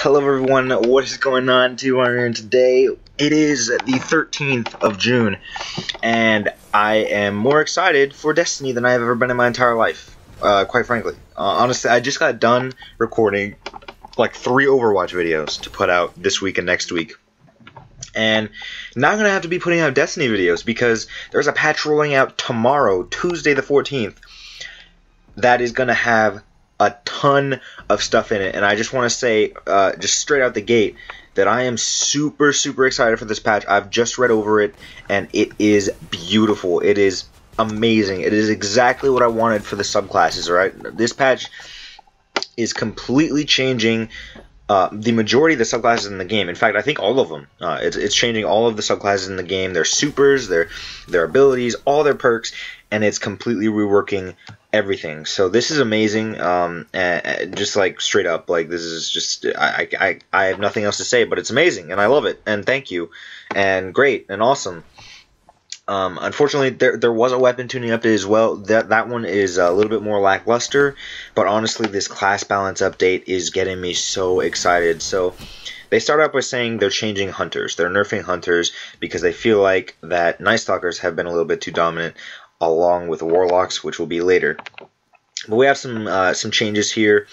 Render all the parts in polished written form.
Hello everyone, what is going on? Today it is the 13th of June, and I am more excited for Destiny than I have ever been in my entire life, quite frankly. Honestly, I just got done recording like 3 Overwatch videos to put out this week and next week. And now I'm going to have to be putting out Destiny videos because there's a patch rolling out tomorrow, Tuesday the 14th, that is going to have a ton of stuff in it. And I just want to say, just straight out the gate, that I am super excited for this patch. I've just read over it, and it is beautiful. It is amazing. It is exactly what I wanted for the subclasses, right? This patch is completely changing the majority of the subclasses in the game. In fact, I think all of them. It's changing all of the subclasses in the game. Their supers, their abilities, all their perks, and it's completely reworking everything. So this is amazing. Just like straight up, like this is just I have nothing else to say, but it's amazing, and I love it, and thank you, and great, and awesome. Unfortunately, there was a weapon tuning update as well. That one is a little bit more lackluster, but honestly, this class balance update is getting me so excited. So they start out by saying they're changing hunters. They're nerfing hunters because they feel like that Night Stalkers have been a little bit too dominant, along with warlocks, which will be later. But we have some changes here.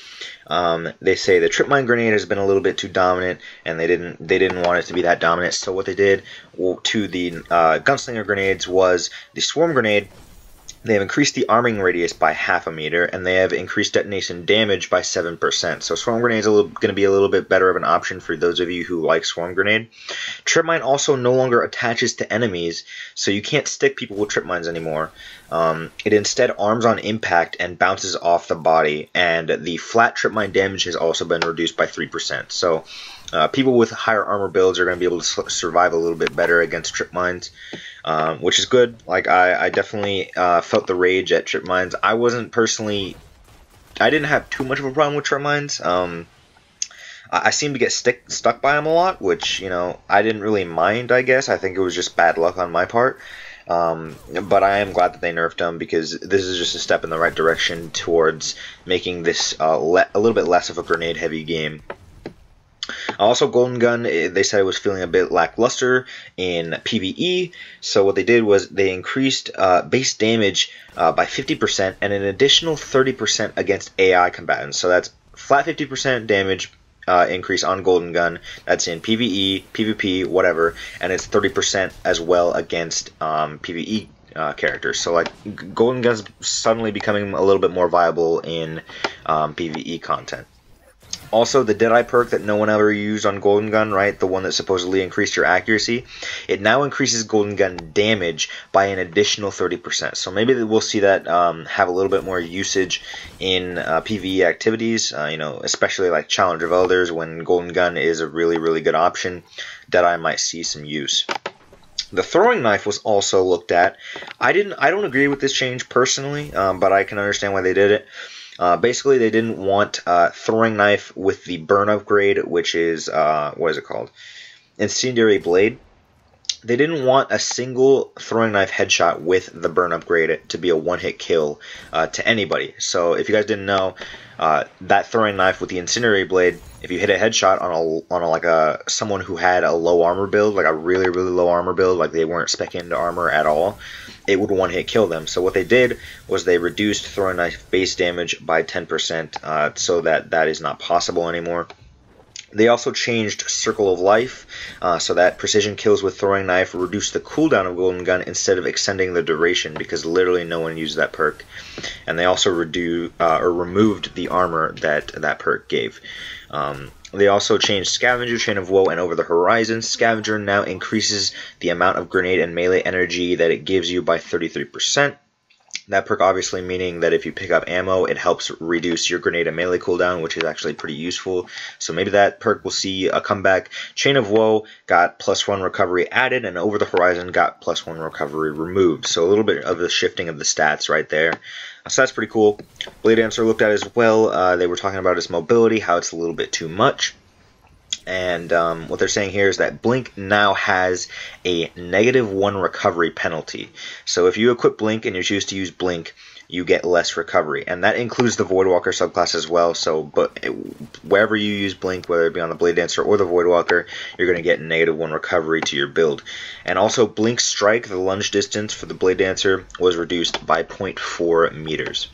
They say the trip mine grenade has been a little bit too dominant, and they didn't want it to be that dominant. So what they did to the gunslinger grenades was the swarm grenade. They have increased the arming radius by 0.5 meter, and they have increased detonation damage by 7%. So Swarm Grenade is going to be a little bit better of an option for those of you who like Swarm Grenade. Trip Mine also no longer attaches to enemies, so you can't stick people with Trip Mines anymore. It instead arms on impact and bounces off the body, and the flat Trip Mine damage has also been reduced by 3%. So people with higher armor builds are going to be able to survive a little bit better against Trip Mines, which is good. Like I definitely felt the rage at Trip Mines. I didn't have too much of a problem with Trip Mines. I seem to get stuck by them a lot, which, you know, I didn't really mind, I guess. I think it was just bad luck on my part. But I am glad that they nerfed them, because this is just a step in the right direction towards making this a little bit less of a grenade-heavy game. Also, Golden Gun, they said it was feeling a bit lackluster in PvE, so what they did was they increased base damage by 50% and an additional 30% against AI combatants. So that's flat 50% damage increase on Golden Gun. That's in PvE, PvP, whatever, and it's 30% as well against PvE characters. So like Golden Gun's suddenly becoming a little bit more viable in PvE content. Also, the Deadeye perk that no one ever used on Golden Gun, right? The one that supposedly increased your accuracy. It now increases Golden Gun damage by an additional 30%. So maybe we'll see that have a little bit more usage in PvE activities, you know, especially like Challenge of Elders, when Golden Gun is a really good option. Deadeye might see some use. The throwing knife was also looked at. I don't agree with this change personally, but I can understand why they did it. Basically, they didn't want throwing knife with the burn upgrade, which is, what is it called? Incendiary Blade. They didn't want a single throwing knife headshot with the burn upgrade to be a one-hit kill to anybody. So if you guys didn't know, that throwing knife with the Incendiary Blade, if you hit a headshot on someone who had a low armor build, like a really low armor build, like they weren't spec into armor at all, it would one-hit kill them. So what they did was they reduced throwing knife base damage by 10%, so that is not possible anymore. They also changed Circle of Life, so that precision kills with throwing knife reduce the cooldown of Golden Gun instead of extending the duration, because literally no one used that perk. And they also removed the armor that perk gave. They also changed Scavenger, Chain of Woe, and Over the Horizon. Scavenger now increases the amount of grenade and melee energy that it gives you by 33%. That perk obviously meaning that if you pick up ammo, it helps reduce your grenade and melee cooldown, which is actually pretty useful. So maybe that perk will see a comeback. Chain of Woe got +1 recovery added, and Over the Horizon got +1 recovery removed. So a little bit of the shifting of the stats right there. So that's pretty cool. Blade Dancer looked at as well. They were talking about its mobility, how it's a little bit too much. And what they're saying here is that Blink now has a -1 recovery penalty. So if you equip Blink and you choose to use Blink, you get less recovery, and that includes the Voidwalker subclass as well. So, wherever you use Blink, whether it be on the Blade Dancer or the Voidwalker, you're going to get -1 recovery to your build. And also, Blink Strike, the lunge distance for the Blade Dancer, was reduced by 0.4 meters.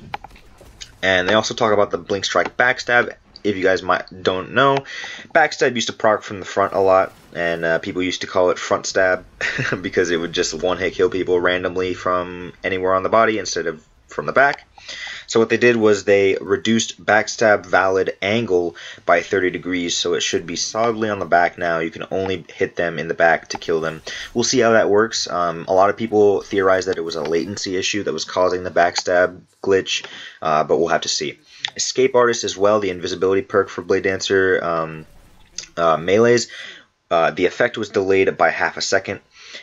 And they also talk about the Blink Strike Backstab. If you guys don't know, Backstab used to proc from the front a lot, and people used to call it front stab because it would just one-hit kill people randomly from anywhere on the body instead of from the back. So what they did was they reduced backstab valid angle by 30 degrees, so it should be solidly on the back now. You can only hit them in the back to kill them. We'll see how that works. A lot of people theorize that it was a latency issue that was causing the backstab glitch, but we'll have to see. Escape Artist as well, the invisibility perk for Blade Dancer melees. The effect was delayed by half a second.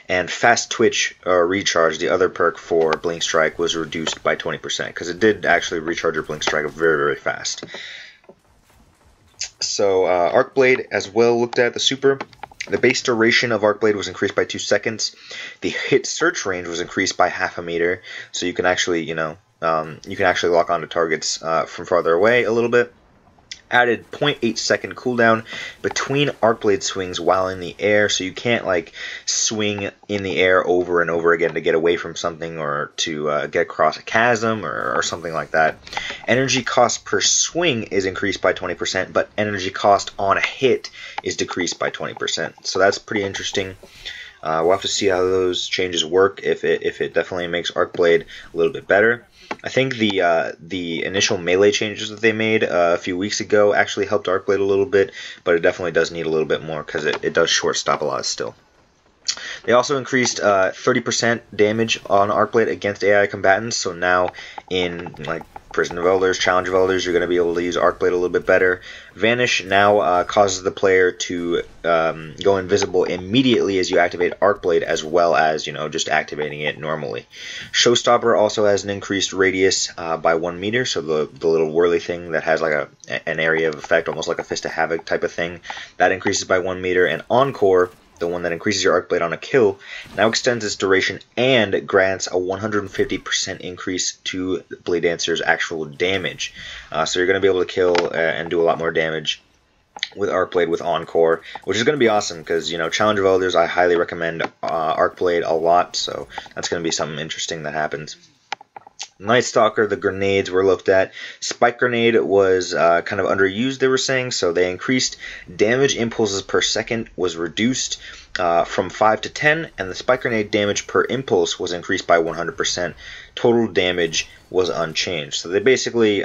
And Fast Twitch Recharge, the other perk for Blink Strike, was reduced by 20% because it did actually recharge your Blink Strike very, very fast. So Arc Blade as well looked at the super. The base duration of Arc Blade was increased by 2 seconds. The hit search range was increased by half a meter, so you can actually, you can actually lock onto targets from farther away a little bit. Added 0.8 second cooldown between Arc Blade swings while in the air, so you can't like swing in the air over and over again to get away from something or to get across a chasm or something like that. Energy cost per swing is increased by 20%, but energy cost on a hit is decreased by 20%. So that's pretty interesting. We'll have to see how those changes work, if it definitely makes Arc Blade a little bit better. I think the initial melee changes that they made a few weeks ago actually helped Arc Blade a little bit, but it definitely does need a little bit more because it does short stop a lot still. They also increased 30% damage on Arc Blade against AI combatants, so now in like Prison of Elders, Challenge of Elders, you're going to be able to use Arc Blade a little bit better. Vanish now causes the player to go invisible immediately as you activate Arc Blade, as well as, just activating it normally. Showstopper also has an increased radius by 1 meter, so the little whirly thing that has like an area of effect, almost like a Fist of Havoc type of thing, that increases by 1 meter. And Encore, the one that increases your Arc Blade on a kill, now extends its duration and grants a 150% increase to Blade Dancer's actual damage. So you're going to be able to kill and do a lot more damage with Arc Blade with Encore, which is going to be awesome because, Challenge of Elders, I highly recommend Arc Blade a lot, so that's going to be something interesting that happens. Night Stalker, the grenades were looked at. Spike Grenade was kind of underused, they were saying, so they increased damage impulses per second was reduced from 5 to 10, and the Spike Grenade damage per impulse was increased by 100%. Total damage was unchanged. So they basically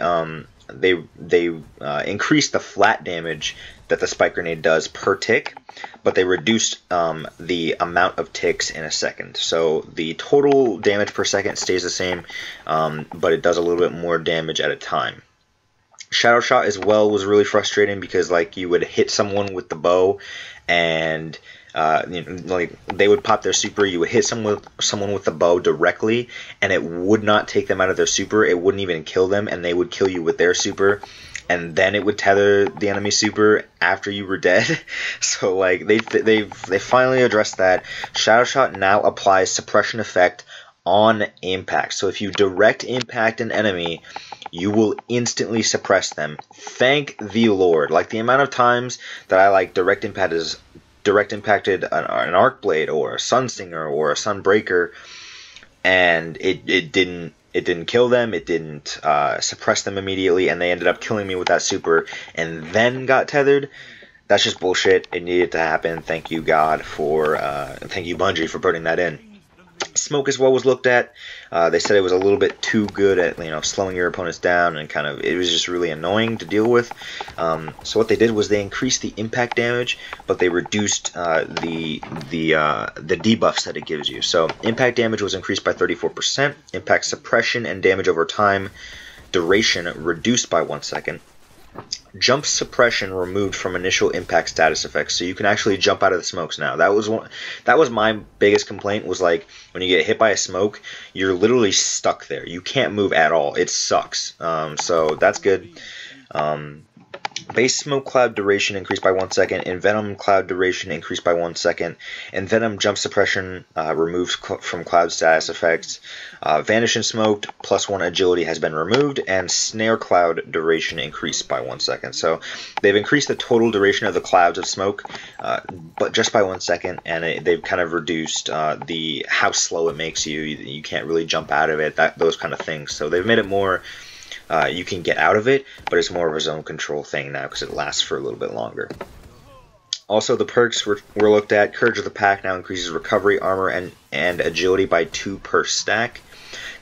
increased the flat damage that the Spike Grenade does per tick, but they reduced the amount of ticks in a second. So the total damage per second stays the same, but it does a little bit more damage at a time. Shadow Shot as well was really frustrating because like you would hit someone with the bow and like they would pop their super, you would hit someone with the bow directly and it would not take them out of their super, it wouldn't even kill them, and they would kill you with their super, and then it would tether the enemy super after you were dead. So like they finally addressed that. Shadow Shot now applies suppression effect on impact. So if you direct impact an enemy, you will instantly suppress them. Thank the Lord. Like the amount of times that I like direct impacted an Arc Blade or a Sunsinger or a Sunbreaker, and it didn't kill them, it didn't suppress them immediately, and they ended up killing me with that super and then got tethered. That's just bullshit. It needed to happen. Thank you, God, thank you, Bungie, for putting that in. Smoke as well was looked at. They said it was a little bit too good at slowing your opponents down, and it was just really annoying to deal with. So what they did was they increased the impact damage, but they reduced the debuffs that it gives you. So impact damage was increased by 34%. Impact suppression and damage over time duration reduced by 1 second. Jump suppression removed from initial impact status effects, so you can actually jump out of the smokes now. That was my biggest complaint, was like when you get hit by a smoke, you're literally stuck there. You can't move at all. It sucks. So that's good. Base Smoke Cloud duration increased by 1 second. Envenom Cloud duration increased by 1 second. Envenom Jump Suppression removed from Cloud status effects. Vanish and Smoked +1 agility has been removed. And Snare Cloud duration increased by 1 second. So they've increased the total duration of the clouds of smoke, but just by 1 second. And they've kind of reduced the how slow it makes you. You can't really jump out of it, those kind of things. So they've made it more... you can get out of it, but it's more of a zone control thing now because it lasts for a little bit longer. Also, the perks were looked at. Courage of the Pack now increases recovery, armor, and agility by 2 per stack.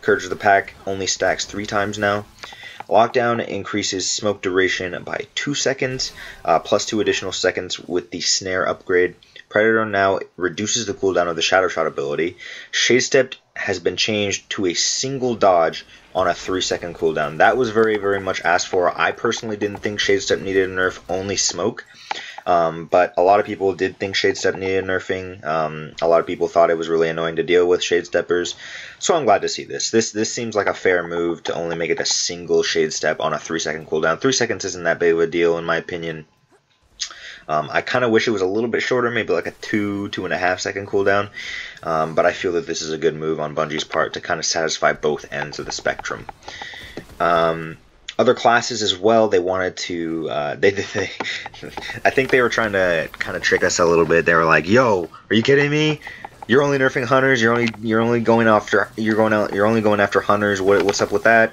Courage of the Pack only stacks 3 times now. Lockdown increases smoke duration by 2 seconds, plus 2 additional seconds with the snare upgrade. Predator now reduces the cooldown of the Shadow Shot ability. Shade Step has been changed to a single dodge on a 3-second cooldown. That was very, very much asked for. I personally didn't think Shade Step needed a nerf, only smoke. But a lot of people did think Shade Step needed nerfing. A lot of people thought it was really annoying to deal with Shade Steppers. So I'm glad to see this. This seems like a fair move to only make it a single Shade Step on a 3-second cooldown. 3 seconds isn't that big of a deal in my opinion. I kind of wish it was a little bit shorter, maybe like a 2.5 second cooldown. But I feel that this is a good move on Bungie's part to kind of satisfy both ends of the spectrum. Other classes as well, they wanted to, I think they were trying to kind of trick us a little bit. They were like, "Yo, are you kidding me? You're only nerfing hunters. You're only going after hunters. What's up with that?"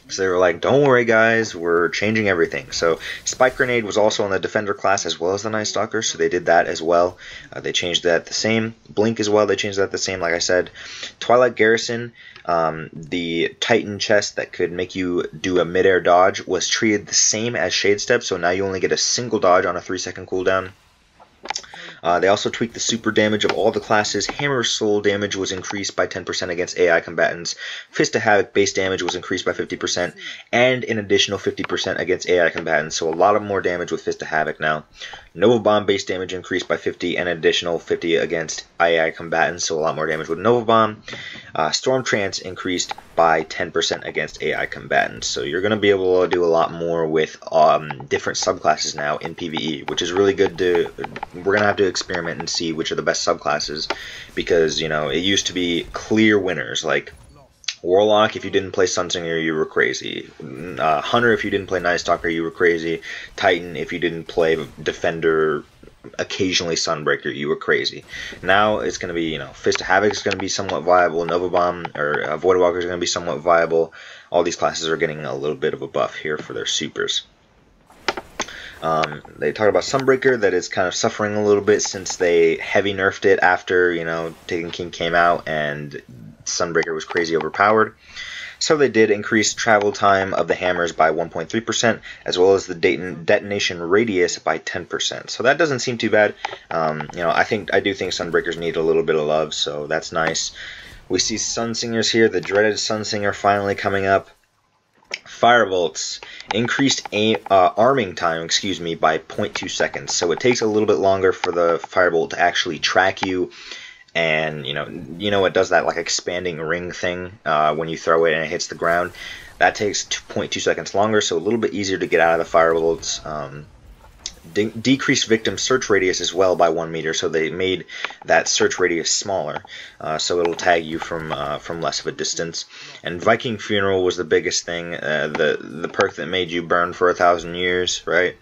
So they were like, "Don't worry, guys, we're changing everything." So Spike Grenade was also on the Defender class as well as the Night Stalker, so they did that as well. They changed that the same. Blink as well, they changed that the same, like I said. Twilight Garrison, the Titan chest that could make you do a midair dodge, was treated the same as Shade Step, so now you only get a single dodge on a 3-second cooldown. They also tweaked the super damage of all the classes. Hammer Soul damage was increased by 10% against AI combatants. Fist of Havoc base damage was increased by 50%, and an additional 50% against AI combatants, so a lot of more damage with Fist of Havoc now. Nova Bomb base damage increased by 50, and an additional 50 against AI combatants, so a lot more damage with Nova Bomb. Storm Trance increased by 10% against AI combatants, so you're going to be able to do a lot more with different subclasses now in PvE, which is really good. We're going to have to experiment and see which are the best subclasses, because, you know, it used to be clear winners, like Warlock, if you didn't play Sunsinger, you were crazy. Hunter, if you didn't play Night Stalker, you were crazy. Titan, if you didn't play Defender, occasionally Sunbreaker, you were crazy. Now it's going to be, you know, Fist of Havoc is going to be somewhat viable. Nova Bomb or Voidwalker is going to be somewhat viable. All these classes are getting a little bit of a buff here for their supers. They talk about Sunbreaker, that is kind of suffering a little bit since they heavy nerfed it after, you know, Taken King came out and Sunbreaker was crazy overpowered. So they did increase travel time of the hammers by 1.3%, as well as the detonation radius by 10%. So that doesn't seem too bad. You know, I do think Sunbreakers need a little bit of love, so that's nice. We see Sunsingers here, the dreaded Sunsinger finally coming up. Firebolts increased arming time, by 0.2 seconds. So it takes a little bit longer for the firebolt to actually track you. And you know it does that like expanding ring thing when you throw it and it hits the ground. That takes 0.2 seconds longer, so a little bit easier to get out of the firebolts. Decreased victim search radius as well by 1 meter, so they made that search radius smaller, so it'll tag you from less of a distance. And Viking Funeral was the biggest thing, the perk that made you burn for 1,000 years, right?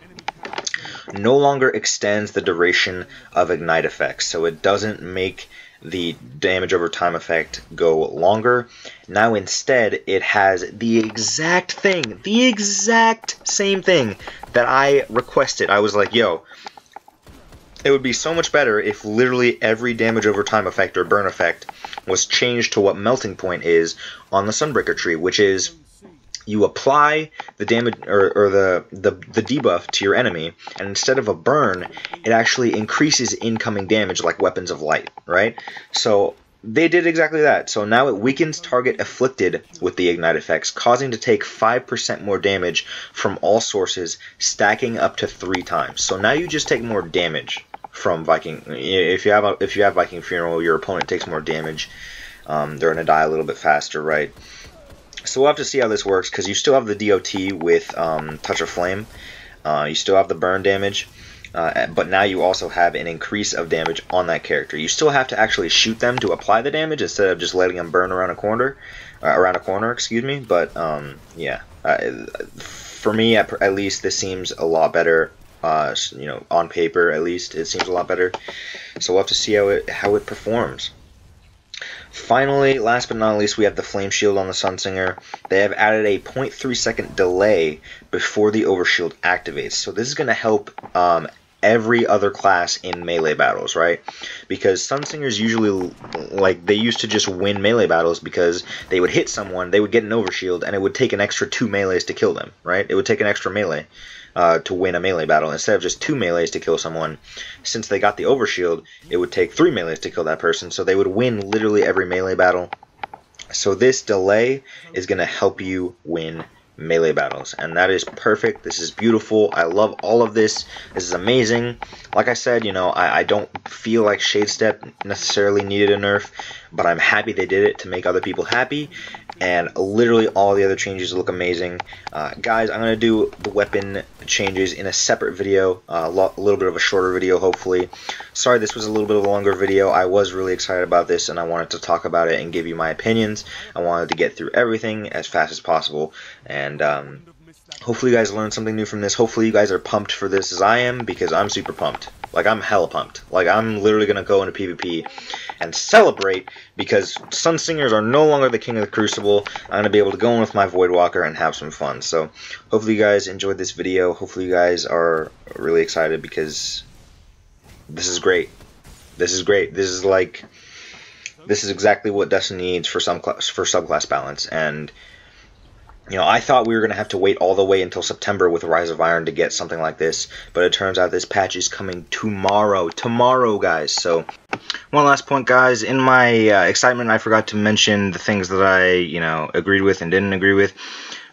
No longer extends the duration of ignite effects, so it doesn't make the damage over time effect go longer. Now instead it has the exact same thing that I requested. I was like, yo, it would be so much better if literally every damage over time effect or burn effect was changed to what melting point is on the Sunbreaker tree, which is you apply the damage or the debuff to your enemy, and instead of a burn, it actually increases incoming damage like Weapons of Light, right? So they did exactly that. So now it weakens target afflicted with the ignite effects, causing to take 5% more damage from all sources, stacking up to 3 times. So now you just take more damage from Viking. If you have Viking Funeral, your opponent takes more damage. They're gonna die a little bit faster, right? So we'll have to see how this works, because you still have the DOT with Touch of Flame. You still have the burn damage, but now you also have an increase of damage on that character. You still have to actually shoot them to apply the damage instead of just letting them burn around a corner, excuse me. But yeah, for me at least, this seems a lot better. You know, on paper at least, it seems a lot better. So we'll have to see how it performs. Finally, last but not least, we have the Flame Shield on the Sunsinger. They have added a 0.3 second delay before the Overshield activates. So this is going to help every other class in melee battles, right? Because Sunsingers usually, like, they used to just win melee battles because they would hit someone, they would get an Overshield, and it would take an extra 2 melees to kill them, right? It would take an extra melee to win a melee battle. Instead of just 2 melees to kill someone, since they got the Overshield, it would take 3 melees to kill that person, so they would win literally every melee battle. So this delay is going to help you win melee battles, and that is perfect. This is beautiful. I love all of this. This is amazing. Like I said, you know, I don't feel like Shade Step necessarily needed a nerf, but I'm happy they did it to make other people happy, and literally all the other changes look amazing. Guys, I'm going to do the weapon changes in a separate video, a little bit of a shorter video hopefully. Sorry this was a little bit of a longer video. I was really excited about this and I wanted to talk about it and give you my opinions. I wanted to get through everything as fast as possible, and hopefully you guys learned something new from this. Hopefully you guys are pumped for this as I am, because I'm super pumped. Like, I'm hella pumped. Like, I'm literally going to go into PvP and celebrate because Sunsingers are no longer the king of the Crucible. I'm going to be able to go in with my Voidwalker and have some fun. So, hopefully you guys enjoyed this video. Hopefully you guys are really excited because this is great. This is great. This is exactly what Destiny needs for subclass balance. And you know, I thought we were going to have to wait all the way until September with Rise of Iron to get something like this, but it turns out this patch is coming tomorrow. Tomorrow, guys. So, one last point, guys. In my excitement, I forgot to mention the things that I, you know, agreed with and didn't agree with.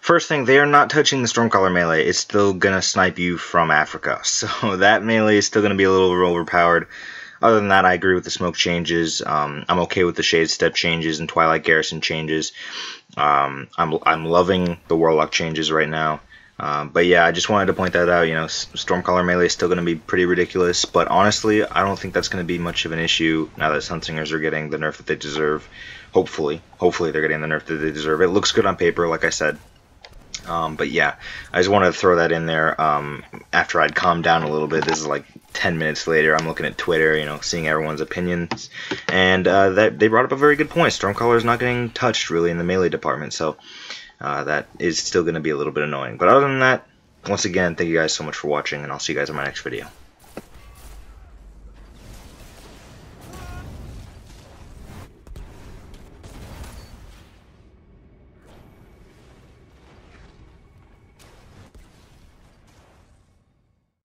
First thing, they are not touching the Stormcaller melee. It's still going to snipe you from Africa. So, that melee is still going to be a little overpowered. Other than that, I agree with the smoke changes. I'm okay with the Shade Step changes and Twilight Garrison changes. I'm loving the Warlock changes right now. But yeah, I just wanted to point that out. You know, Stormcaller melee is still going to be pretty ridiculous, but honestly, I don't think that's going to be much of an issue now that Sunsingers are getting the nerf that they deserve. Hopefully they're getting the nerf that they deserve. It looks good on paper, like I said. But yeah, I just wanted to throw that in there after I'd calmed down a little bit. This is like 10 minutes later. I'm looking at Twitter, you know, seeing everyone's opinions, and that they brought up a very good point. Stormcaller is not getting touched really in the melee department, so that is still going to be a little bit annoying. But other than that, once again, thank you guys so much for watching, and I'll see you guys in my next video.